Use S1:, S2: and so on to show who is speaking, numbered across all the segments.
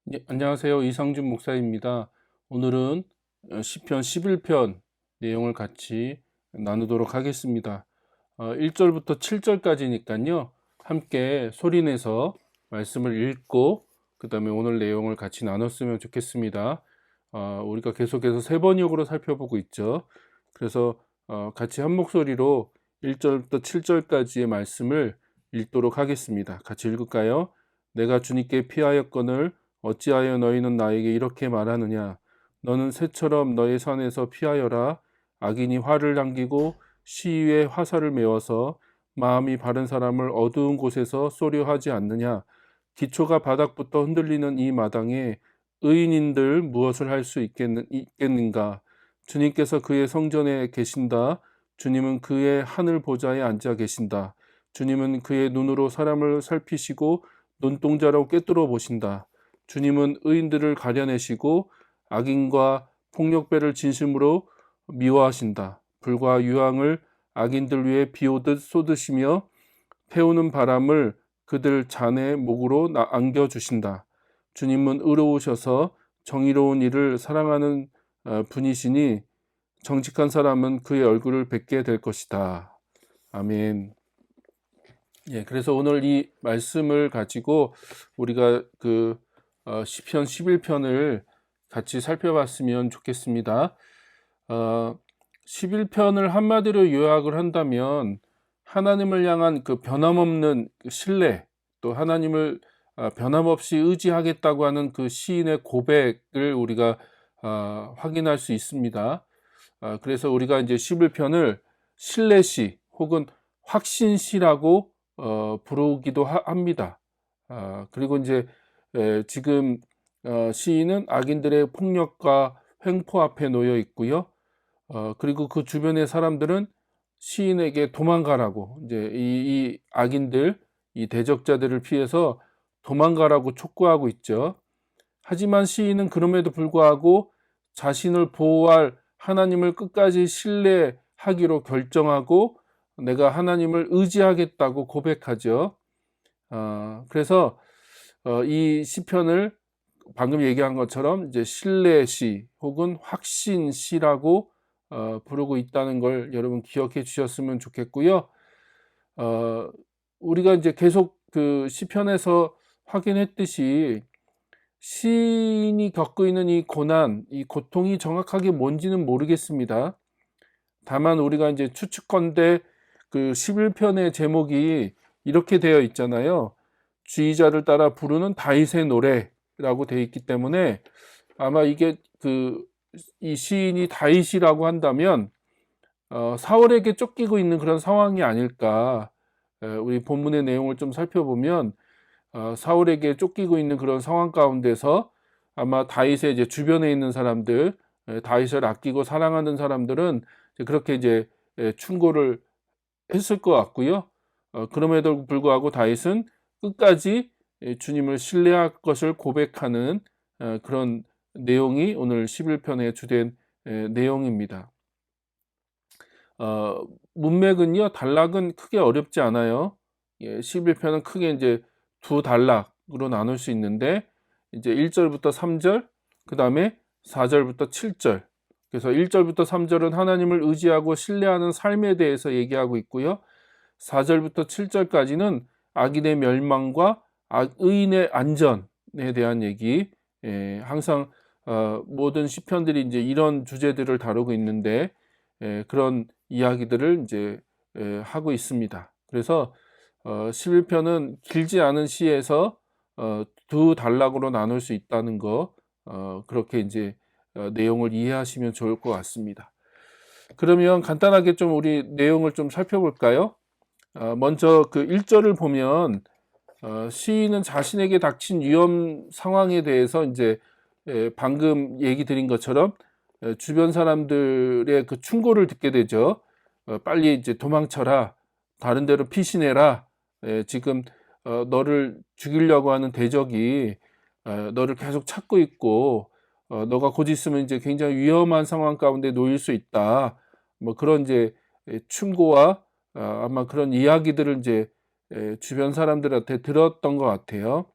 S1: 네, 안녕하세요. 이상준 목사입니다. 오늘은 시편 11편 내용을 같이 나누도록 하겠습니다. 1절부터 7절까지니까요. 함께 소리내서 말씀을 읽고 그 다음에 오늘 내용을 같이 나눴으면 좋겠습니다. 우리가 계속해서 세 번역으로 살펴보고 있죠. 그래서 같이 한 목소리로 1절부터 7절까지의 말씀을 읽도록 하겠습니다. 같이 읽을까요? 내가 주님께 피하였거늘 어찌하여 너희는 나에게 이렇게 말하느냐? 너는 새처럼 너의 산에서 피하여라. 악인이 화를 당기고 시위에 화살을 메워서 마음이 바른 사람을 어두운 곳에서 쏘려 하지 않느냐? 기초가 바닥부터 흔들리는 이 마당에 의인인들 무엇을 할 수 있겠는가? 주님께서 그의 성전에 계신다. 주님은 그의 하늘 보좌에 앉아 계신다. 주님은 그의 눈으로 사람을 살피시고 눈동자로 꿰뚫어 보신다. 주님은 의인들을 가려내시고 악인과 폭력배를 진심으로 미워하신다. 불과 유황을 악인들 위에 비오듯 쏟으시며 태우는 바람을 그들 잔의 목으로 안겨주신다. 주님은 의로우셔서 정의로운 일을 사랑하는 분이시니 정직한 사람은 그의 얼굴을 뵙게 될 것이다. 아멘. 예, 그래서 오늘 이 말씀을 가지고 우리가 시편 11편을 같이 살펴봤으면 좋겠습니다. 11편을 한마디로 요약을 한다면 하나님을 향한 그 변함없는 신뢰, 또 하나님을 변함없이 의지하겠다고 하는 그 시인의 고백을 우리가 확인할 수 있습니다. 그래서 우리가 이제 11편을 신뢰시 혹은 확신시라고 부르기도 합니다. 그리고 이제 지금 시인은 악인들의 폭력과 횡포 앞에 놓여 있고요. 그리고 그 주변의 사람들은 시인에게 도망가라고 이제 이 악인들, 이 대적자들을 피해서 도망가라고 촉구하고 있죠. 하지만 시인은 그럼에도 불구하고 자신을 보호할 하나님을 끝까지 신뢰하기로 결정하고 내가 하나님을 의지하겠다고 고백하죠. 그래서 이 시편을 방금 얘기한 것처럼 이제 신뢰시 혹은 확신시라고 부르고 있다는 걸 여러분 기억해 주셨으면 좋겠고요. 우리가 이제 계속 그 시편에서 확인했듯이 시인이 겪고 있는 이 고난, 이 고통이 정확하게 뭔지는 모르겠습니다. 다만 우리가 이제 추측컨대 그 11편의 제목이 이렇게 되어 있잖아요. 지휘자를 따라 부르는 다윗의 노래라고 되어 있기 때문에 아마 이게 이 시인이 다윗이라고 한다면 사울에게 쫓기고 있는 그런 상황이 아닐까. 우리 본문의 내용을 좀 살펴보면 사울에게 쫓기고 있는 그런 상황 가운데서 아마 다윗의 이제 주변에 있는 사람들, 다윗을 아끼고 사랑하는 사람들은 그렇게 이제 충고를 했을 것 같고요. 그럼에도 불구하고 다윗은 끝까지 주님을 신뢰할 것을 고백하는 그런 내용이 오늘 11편의 주된 내용입니다. 문맥은요, 단락은 크게 어렵지 않아요. 11편은 크게 이제 두 단락으로 나눌 수 있는데, 이제 1절부터 3절, 그 다음에 4절부터 7절. 그래서 1절부터 3절은 하나님을 의지하고 신뢰하는 삶에 대해서 얘기하고 있고요. 4절부터 7절까지는 악인의 멸망과 의인의 안전에 대한 얘기. 항상 모든 시편들이 이제 이런 주제들을 다루고 있는데 그런 이야기들을 이제 하고 있습니다. 그래서 11편은 길지 않은 시에서 두 단락으로 나눌 수 있다는 거 그렇게 이제 내용을 이해하시면 좋을 것 같습니다. 그러면 간단하게 좀 우리 내용을 좀 살펴볼까요? 먼저 그 1절을 보면 시인은 자신에게 닥친 위험 상황에 대해서 이제 방금 얘기 드린 것처럼 주변 사람들의 그 충고를 듣게 되죠. 빨리 이제 도망쳐라. 다른 데로 피신해라. 지금 너를 죽이려고 하는 대적이 너를 계속 찾고 있고 너가 곧 있으면 이제 굉장히 위험한 상황 가운데 놓일 수 있다. 뭐 그런 이제 충고와 아마 그런 이야기들을 이제 주변 사람들한테 들었던 것 같아요.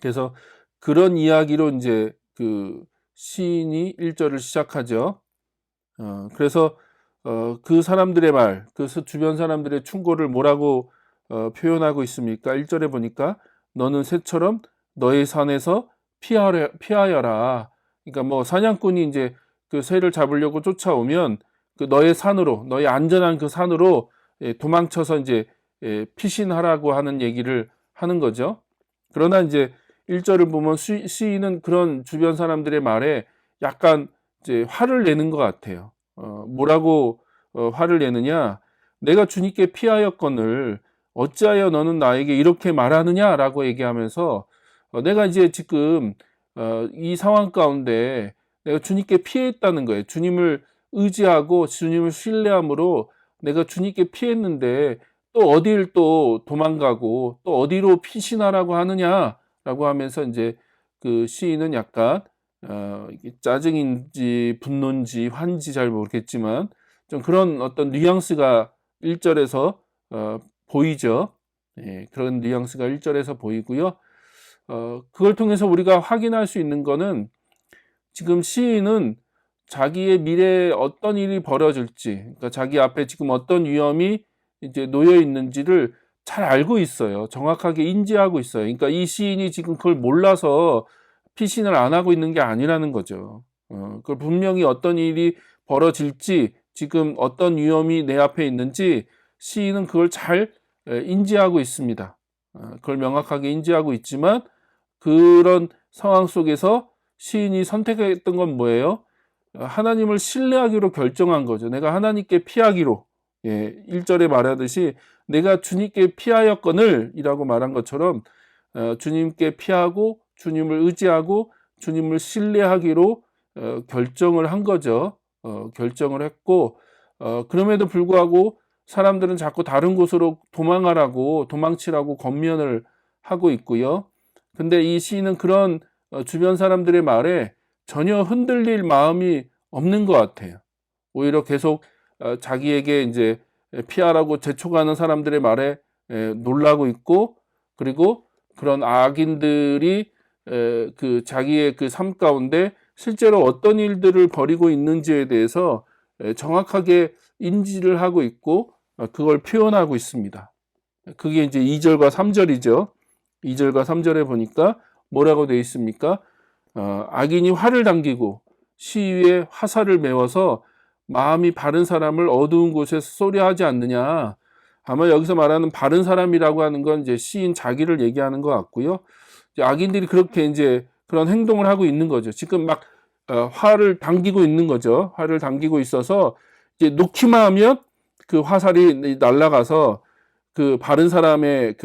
S1: 그래서 그런 이야기로 이제 그 시인이 1절을 시작하죠. 그래서 그 사람들의 말, 그 주변 사람들의 충고를 뭐라고 표현하고 있습니까? 1절에 보니까 너는 새처럼 너의 산에서 피하여라. 그러니까 뭐 사냥꾼이 이제 그 새를 잡으려고 쫓아오면 그 너의 산으로, 너의 안전한 그 산으로 도망쳐서 이제 피신하라고 하는 얘기를 하는 거죠. 그러나 이제 1절을 보면 시인은 그런 주변 사람들의 말에 약간 이제 화를 내는 것 같아요. 뭐라고 화를 내느냐? 내가 주님께 피하였거늘 어찌하여 너는 나에게 이렇게 말하느냐라고 얘기하면서 내가 이제 지금 이 상황 가운데 내가 주님께 피했다는 거예요. 주님을 의지하고 주님을 신뢰함으로 내가 주님께 피했는데 또 어딜 또 도망가고 또 어디로 피신하라고 하느냐라고 하면서 이제 그 시인은 약간 짜증인지 분노인지 화인지 잘 모르겠지만 좀 그런 어떤 뉘앙스가 1절에서 보이죠. 예, 그런 뉘앙스가 1절에서 보이고요. 그걸 통해서 우리가 확인할 수 있는 거는 지금 시인은 자기의 미래에 어떤 일이 벌어질지, 그러니까 자기 앞에 지금 어떤 위험이 이제 놓여 있는지를 잘 알고 있어요. 정확하게 인지하고 있어요. 그러니까 이 시인이 지금 그걸 몰라서 피신을 안 하고 있는 게 아니라는 거죠. 그걸 분명히 어떤 일이 벌어질지, 지금 어떤 위험이 내 앞에 있는지 시인은 그걸 잘 인지하고 있습니다. 그걸 명확하게 인지하고 있지만 그런 상황 속에서 시인이 선택했던 건 뭐예요? 하나님을 신뢰하기로 결정한 거죠. 내가 하나님께 피하기로, 1절에 말하듯이 내가 주님께 피하였거늘 이라고 말한 것처럼 주님께 피하고 주님을 의지하고 주님을 신뢰하기로 결정을 한 거죠. 결정을 했고 그럼에도 불구하고 사람들은 자꾸 다른 곳으로 도망치라고 권면을 하고 있고요. 근데 이 시인은 그런 주변 사람들의 말에 전혀 흔들릴 마음이 없는 것 같아요. 오히려 계속 자기에게 이제 피하라고 재촉하는 사람들의 말에 놀라고 있고, 그리고 그런 악인들이 그 자기의 그 삶 가운데 실제로 어떤 일들을 벌이고 있는지에 대해서 정확하게 인지를 하고 있고 그걸 표현하고 있습니다. 그게 이제 2절과 3절이죠. 2절과 3절에 보니까 뭐라고 되어 있습니까? 악인이 활을 당기고 시위에 화살을 메워서 마음이 바른 사람을 어두운 곳에서 쏘려 하지 않느냐. 아마 여기서 말하는 바른 사람이라고 하는 건 이제 시인 자기를 얘기하는 것 같고요. 이제 악인들이 그렇게 이제 그런 행동을 하고 있는 거죠. 지금 막 활을 당기고 있는 거죠. 활을 당기고 있어서 이제 놓기만 하면 그 화살이 날아가서 그 바른 사람의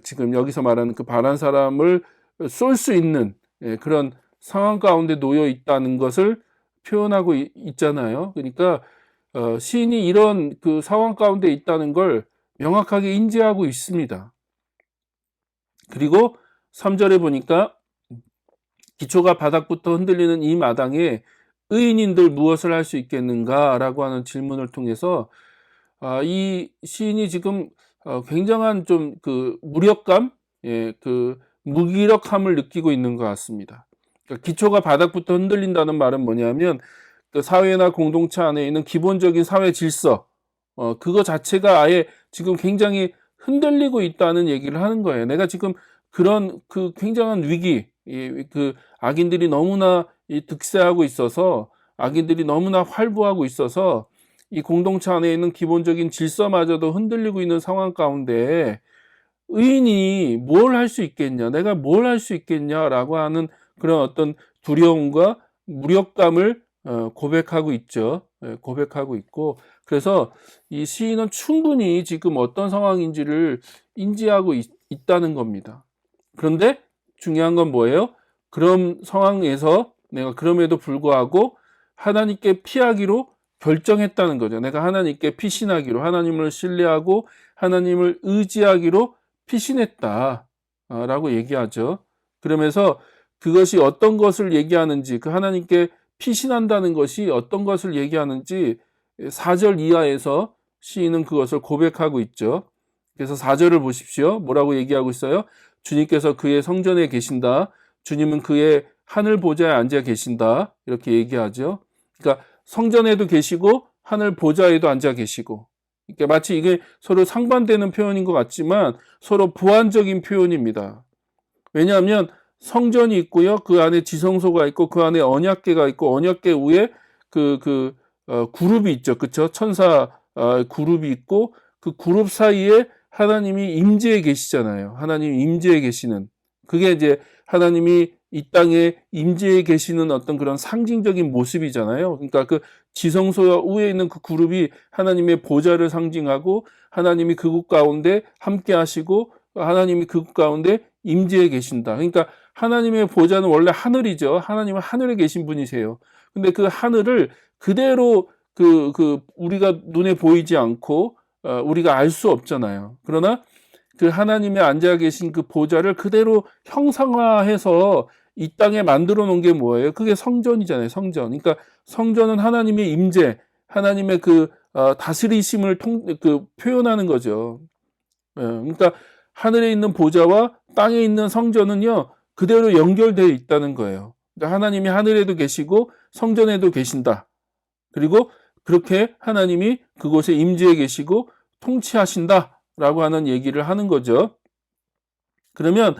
S1: 지금 여기서 말하는 그 바른 사람을 쏠 수 있는 그런 상황 가운데 놓여 있다는 것을 표현하고 있잖아요. 그러니까 시인이 이런 그 상황 가운데 있다는 걸 명확하게 인지하고 있습니다. 그리고 3절에 보니까 기초가 바닥부터 흔들리는 이 마당에 의인인들 무엇을 할 수 있겠는가라고 하는 질문을 통해서 이 시인이 지금 굉장한 좀 그 무력감, 그 무기력함을 느끼고 있는 것 같습니다. 그러니까 기초가 바닥부터 흔들린다는 말은 뭐냐면 그 사회나 공동체 안에 있는 기본적인 사회 질서, 그거 자체가 아예 지금 굉장히 흔들리고 있다는 얘기를 하는 거예요. 내가 지금 그런 그 굉장한 위기, 그 악인들이 너무나 득세하고 있어서 악인들이 너무나 활보하고 있어서 이 공동체 안에 있는 기본적인 질서마저도 흔들리고 있는 상황 가운데 의인이 뭘 할 수 있겠냐, 내가 뭘 할 수 있겠냐라고 하는 그런 어떤 두려움과 무력감을 고백하고 있죠. 고백하고 있고, 그래서 이 시인은 충분히 지금 어떤 상황인지를 인지하고 있다는 겁니다. 그런데 중요한 건 뭐예요? 그런 상황에서 내가 그럼에도 불구하고 하나님께 피하기로 결정했다는 거죠. 내가 하나님께 피신하기로, 하나님을 신뢰하고 하나님을 의지하기로 피신했다 라고 얘기하죠. 그러면서 그것이 어떤 것을 얘기하는지, 그 하나님께 피신한다는 것이 어떤 것을 얘기하는지 4절 이하에서 시인은 그것을 고백하고 있죠. 그래서 4절을 보십시오. 뭐라고 얘기하고 있어요? 주님께서 그의 성전에 계신다. 주님은 그의 하늘 보좌에 앉아 계신다. 이렇게 얘기하죠. 그러니까 성전에도 계시고 하늘 보좌에도 앉아 계시고, 그러니까 마치 이게 서로 상반되는 표현인 것 같지만 서로 보완적인 표현입니다. 왜냐하면 성전이 있고요. 그 안에 지성소가 있고 그 안에 언약궤가 있고 언약궤 위에 그룹이 있죠. 그렇죠? 천사 그룹이 있고 그 그룹 사이에 하나님이 임재해 계시잖아요. 하나님이 임재해 계시는, 그게 이제 하나님이 이 땅에 임재해 계시는 어떤 그런 상징적인 모습이잖아요. 그러니까 그 지성소 위에 있는 그 그룹이 하나님의 보좌를 상징하고 하나님이 그곳 가운데 함께 하시고 하나님이 그곳 가운데 임재해 계신다. 그러니까 하나님의 보좌는 원래 하늘이죠. 하나님은 하늘에 계신 분이세요. 근데 그 하늘을 그대로 우리가 눈에 보이지 않고 우리가 알 수 없잖아요. 그러나 그 하나님의 앉아 계신 그 보좌를 그대로 형상화해서 이 땅에 만들어 놓은 게 뭐예요? 그게 성전이잖아요. 성전. 그러니까 성전은 하나님의 임재, 하나님의 다스리심을 표현하는 거죠. 그러니까 하늘에 있는 보좌와 땅에 있는 성전은요, 그대로 연결되어 있다는 거예요. 그러니까 하나님이 하늘에도 계시고 성전에도 계신다. 그리고 그렇게 하나님이 그곳에 임재해 계시고 통치하신다라고 하는 얘기를 하는 거죠. 그러면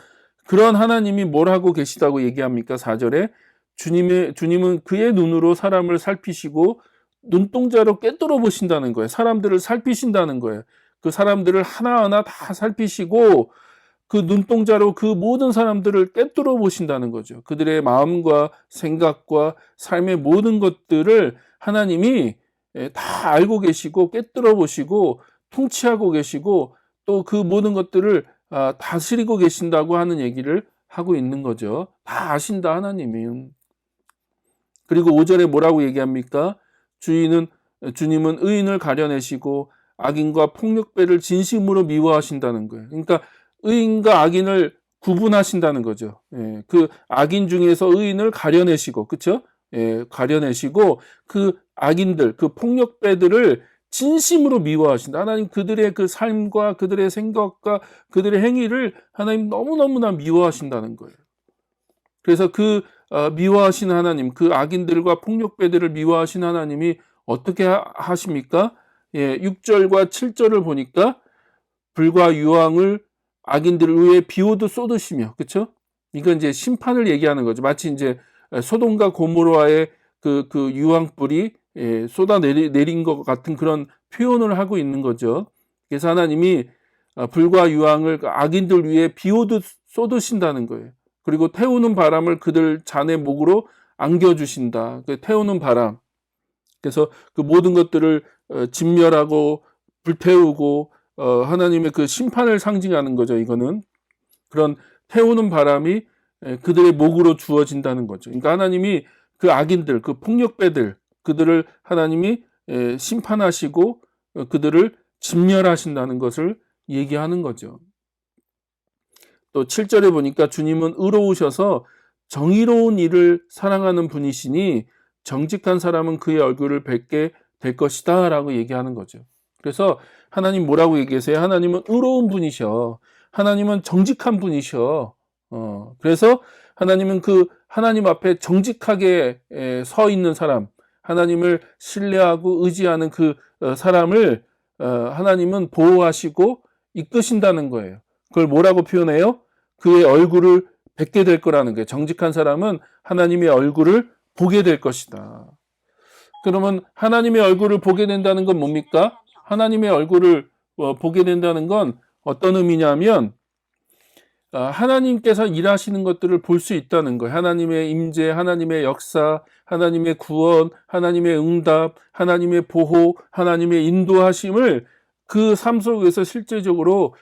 S1: 그런 하나님이 뭘 하고 계시다고 얘기합니까? 4절에 주님은 그의 눈으로 사람을 살피시고 눈동자로 꿰뚫어 보신다는 거예요. 사람들을 살피신다는 거예요. 그 사람들을 하나하나 다 살피시고 그 눈동자로 그 모든 사람들을 꿰뚫어 보신다는 거죠. 그들의 마음과 생각과 삶의 모든 것들을 하나님이 다 알고 계시고 꿰뚫어 보시고 통치하고 계시고 또 그 모든 것들을 다스리고 계신다고 하는 얘기를 하고 있는 거죠. 다 아신다, 하나님이. 그리고 5절에 뭐라고 얘기합니까? 주님은 의인을 가려내시고 악인과 폭력배를 진심으로 미워하신다는 거예요. 그러니까 의인과 악인을 구분하신다는 거죠. 예, 그 악인 중에서 의인을 가려내시고, 그렇죠? 예, 가려내시고 그 악인들, 그 폭력배들을 진심으로 미워하신다. 하나님 그들의 그 삶과 그들의 생각과 그들의 행위를 하나님 너무너무나 미워하신다는 거예요. 그래서 미워하신 하나님, 그 악인들과 폭력배들을 미워하신 하나님이 어떻게 하십니까? 예, 6절과 7절을 보니까 불과 유황을 악인들을 위해 비오듯 쏟으시며, 그렇죠? 이건 이제 심판을 얘기하는 거죠. 마치 이제 소돔과 고모라의 그 유황불이 쏟아 내린 것 같은 그런 표현을 하고 있는 거죠. 그래서 하나님이 불과 유황을 악인들 위해 비오듯 쏟으신다는 거예요. 그리고 태우는 바람을 그들 잔의 목으로 안겨주신다. 그 태우는 바람. 그래서 그 모든 것들을 진멸하고 불태우고 하나님의 그 심판을 상징하는 거죠. 이거는 그런 태우는 바람이 그들의 목으로 주어진다는 거죠. 그러니까 하나님이 그 악인들, 그 폭력배들, 그들을 하나님이 심판하시고 그들을 진멸하신다는 것을 얘기하는 거죠. 또 7절에 보니까 주님은 의로우셔서 정의로운 일을 사랑하는 분이시니 정직한 사람은 그의 얼굴을 뵙게 될 것이다 라고 얘기하는 거죠. 그래서 하나님 뭐라고 얘기하세요? 하나님은 의로운 분이셔. 하나님은 정직한 분이셔. 그래서 하나님은 그 하나님 앞에 정직하게 서 있는 사람, 하나님을 신뢰하고 의지하는 그 사람을 하나님은 보호하시고 이끄신다는 거예요. 그걸 뭐라고 표현해요? 그의 얼굴을 뵙게 될 거라는 거예요. 정직한 사람은 하나님의 얼굴을 보게 될 것이다. 그러면 하나님의 얼굴을 보게 된다는 건 뭡니까? 하나님의 얼굴을 보게 된다는 건 어떤 의미냐면 하나님께서 일하시는 것들을 볼 수 있다는 거예요. 하나님의 임재, 하나님의 역사, 하나님의 구원, 하나님의 응답, 하나님의 보호, 하나님의 인도하심을 그 삶 속에서 실제적으로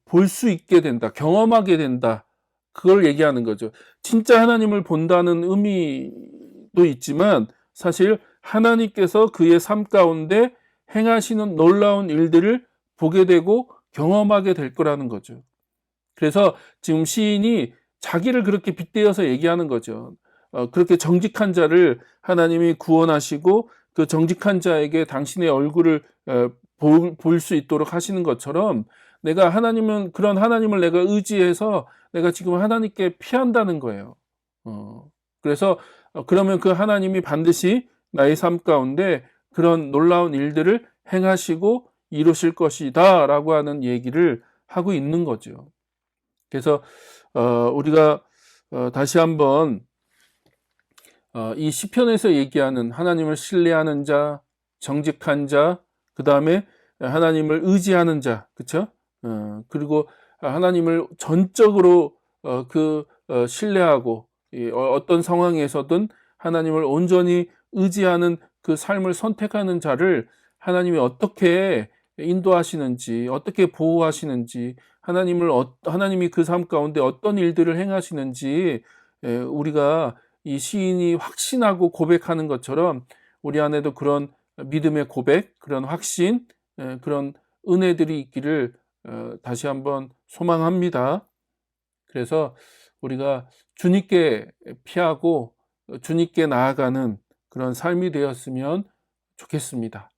S1: 볼 수 있게 된다, 경험하게 된다. 그걸 얘기하는 거죠. 진짜 하나님을 본다는 의미도 있지만 사실 하나님께서 그의 삶 가운데 행하시는 놀라운 일들을 보게 되고 경험하게 될 거라는 거죠. 그래서 지금 시인이 자기를 그렇게 빗대어서 얘기하는 거죠. 그렇게 정직한 자를 하나님이 구원하시고 그 정직한 자에게 당신의 얼굴을 볼 수 있도록 하시는 것처럼 내가 그런 하나님을 내가 의지해서 내가 지금 하나님께 피한다는 거예요. 그래서 그러면 그 하나님이 반드시 나의 삶 가운데 그런 놀라운 일들을 행하시고 이루실 것이다 라고 하는 얘기를 하고 있는 거죠. 그래서 우리가 다시 한번 이 시편에서 얘기하는 하나님을 신뢰하는 자, 정직한 자, 그 다음에 하나님을 의지하는 자, 그렇죠? 그리고 하나님을 전적으로 신뢰하고 어떤 상황에서든 하나님을 온전히 의지하는 그 삶을 선택하는 자를 하나님이 어떻게 인도하시는지, 어떻게 보호하시는지, 하나님이 그 삶 가운데 어떤 일들을 행하시는지 우리가 이 시인이 확신하고 고백하는 것처럼 우리 안에도 그런 믿음의 고백, 그런 확신, 그런 은혜들이 있기를 다시 한번 소망합니다. 그래서 우리가 주님께 피하고 주님께 나아가는 그런 삶이 되었으면 좋겠습니다.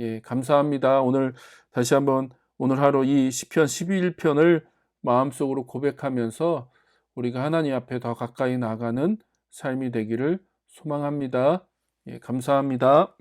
S1: 예, 감사합니다. 오늘 다시 한번 오늘 하루 이 시편 11편을 마음속으로 고백하면서 우리가 하나님 앞에 더 가까이 나가는 삶이 되기를 소망합니다. 예, 감사합니다.